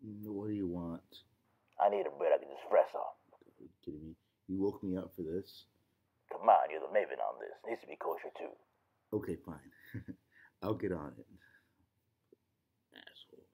What do you want? I need a bread I can just press off. Are you kidding me? You woke me up for this? Come on, you're the maven on this. Needs to be kosher too. Okay, fine. I'll get on it. Asshole.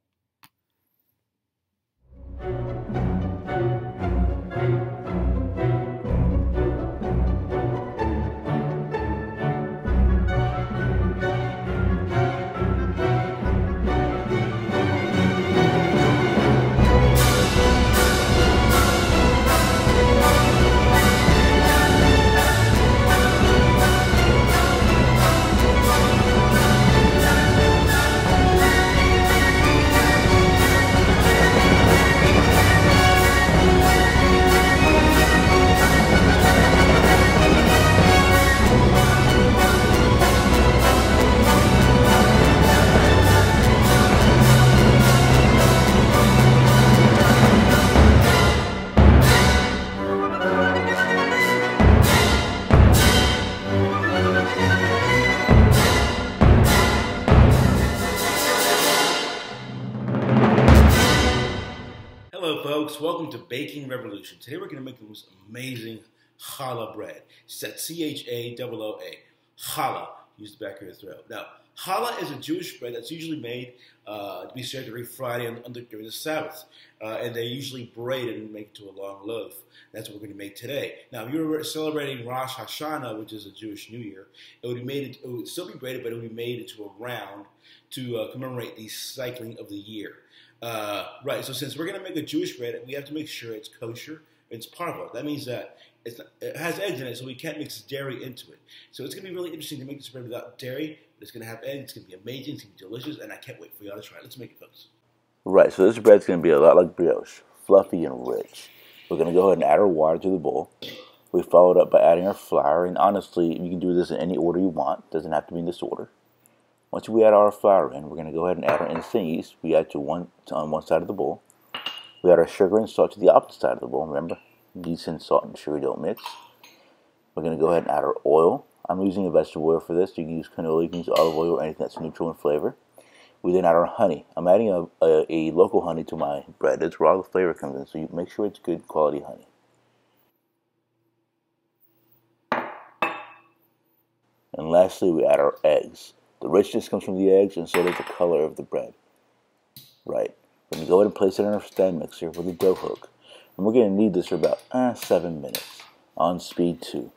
Hello folks, welcome to Baking Revolution. Today we're going to make the most amazing challah bread. It's that C-H-A-L-L-A. Challah, use the back of your throat. Now, challah is a Jewish bread that's usually made to be served every Friday during the Sabbath. And they usually braid it and make it to a long loaf. That's what we're going to make today. Now, if you're celebrating Rosh Hashanah, which is a Jewish New Year, it would still be braided, but it would be made into a round to commemorate the cycling of the year. Right, so since we're going to make a Jewish bread, we have to make sure it's kosher. It's parva. That means that it has eggs in it, so we can't mix dairy into it. So it's going to be really interesting to make this bread without dairy, but it's going to have eggs. It's going to be amazing. It's going to be delicious, and I can't wait for y'all to try it. Let's make it, folks. Right, so this bread's going to be a lot like brioche, fluffy and rich. We're going to go ahead and add our water to the bowl. We follow it up by adding our flour, and honestly, you can do this in any order you want. It doesn't have to be in this order. Once we add our flour in, we're going to go ahead and add our instant yeast. We add on one side of the bowl. We add our sugar and salt to the opposite side of the bowl. Remember, yeast and salt and sugar don't mix. We're going to go ahead and add our oil. I'm using a vegetable oil for this. You can use canola, you can use olive oil, or anything that's neutral in flavor. We then add our honey. I'm adding a local honey to my bread. It's where all the flavor comes in, so you make sure it's good quality honey. And lastly, we add our eggs. The richness comes from the eggs, and so does the color of the bread. Right. We're going to go ahead and place it in our stand mixer with a dough hook. And we're going to knead this for about 7 minutes on speed 2.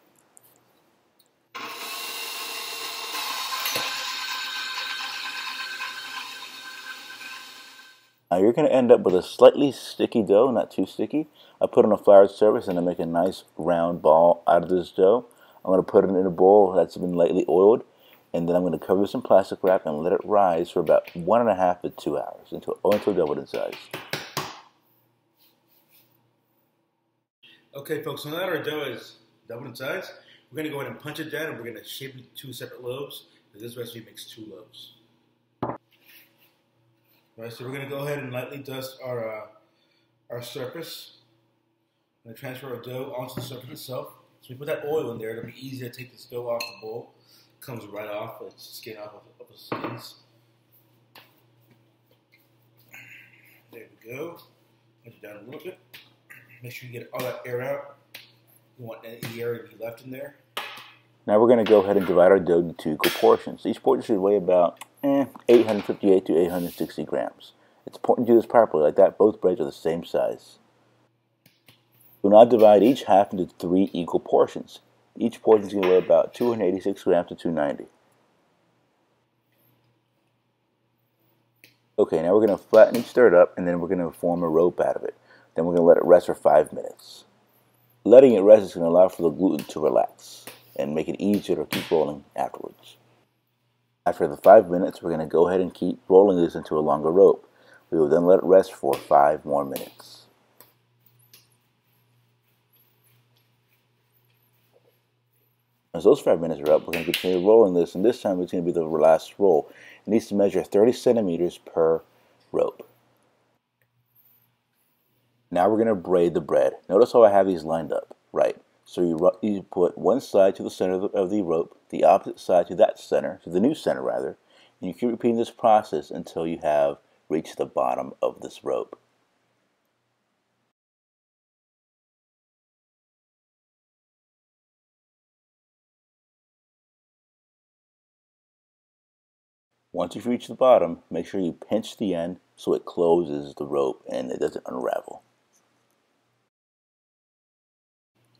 Now you're going to end up with a slightly sticky dough, not too sticky. I put on a floured surface and I make a nice round ball out of this dough. I'm going to put it in a bowl that's been lightly oiled. And then I'm going to cover this in plastic wrap and let it rise for about 1.5 to 2 hours until doubled in size. Okay, folks, so now that our dough is doubled in size, we're going to go ahead and punch it down, and we're going to shape it into 2 separate loaves. This recipe makes 2 loaves. All right, so we're going to go ahead and lightly dust our surface. I'm going to transfer our dough onto the surface itself. So we put that oil in there. It'll be easy to take this dough off the bowl. Comes right off, it's skin off of the skins. There we go. Punch it down a little bit. Make sure you get all that air out. You want any air to be left in there. Now we're going to go ahead and divide our dough into 2 equal portions. Each portion should weigh about 858 to 860 grams. It's important to do this properly, like that both breads are the same size. We'll now divide each half into 3 equal portions. Each portion is going to weigh about 286 grams to 290. Okay, now we're going to flatten each third up, and then we're going to form a rope out of it. Then we're going to let it rest for 5 minutes. Letting it rest is going to allow for the gluten to relax and make it easier to keep rolling afterwards. After the 5 minutes, we're going to go ahead and keep rolling this into a longer rope. We will then let it rest for 5 more minutes. As those 5 minutes are up, we're going to continue rolling this, and this time it's going to be the last roll. It needs to measure 30 centimeters per rope. Now we're going to braid the bread. Notice how I have these lined up, right? So you put one side to the center of the rope, the opposite side to that center, to the new center rather, and you keep repeating this process until you have reached the bottom of this rope. Once you've reached the bottom, make sure you pinch the end so it closes the rope and it doesn't unravel.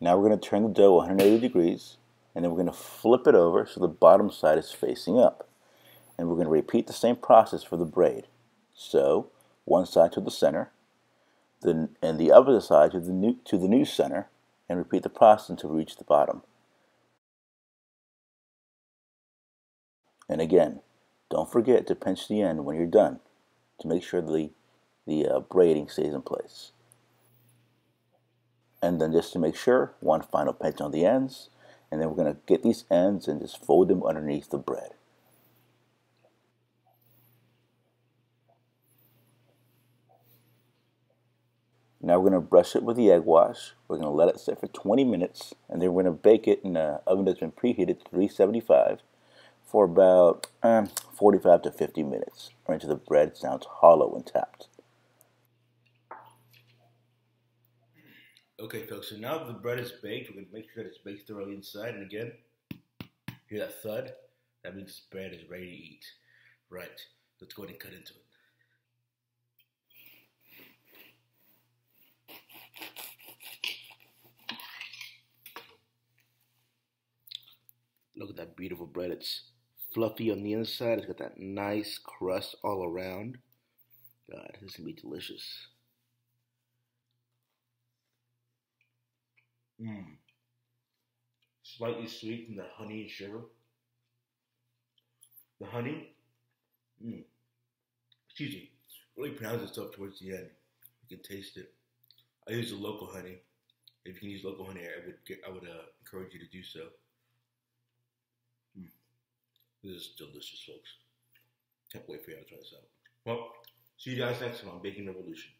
Now we're going to turn the dough 180 degrees, and then we're going to flip it over so the bottom side is facing up. And we're going to repeat the same process for the braid. So, one side to the center, and the other side to the new center, and repeat the process until we reach the bottom. And again, don't forget to pinch the end when you're done to make sure the braiding stays in place. And then just to make sure, one final pinch on the ends, and then we're going to get these ends and just fold them underneath the bread. Now we're going to brush it with the egg wash. We're going to let it sit for 20 minutes, and then we're going to bake it in an oven that's been preheated to 375 for about 45 to 50 minutes, or until the bread sounds hollow and tapped. Okay, folks, so now that the bread is baked, we're going to make sure that it's baked thoroughly inside. And again, hear that thud? That means this bread is ready to eat. Right, let's go ahead and cut into it. Look at that beautiful bread. It's fluffy on the inside. It's got that nice crust all around. God, this is going to be delicious. Slightly sweet from the honey and sugar. The honey, excuse me, really pronounced itself towards the end. You can taste it. I use a local honey. If you can use local honey, I would encourage you to do so. This is delicious, folks. Can't wait for you to try this out. Well, see you guys next time on Baking Revolution.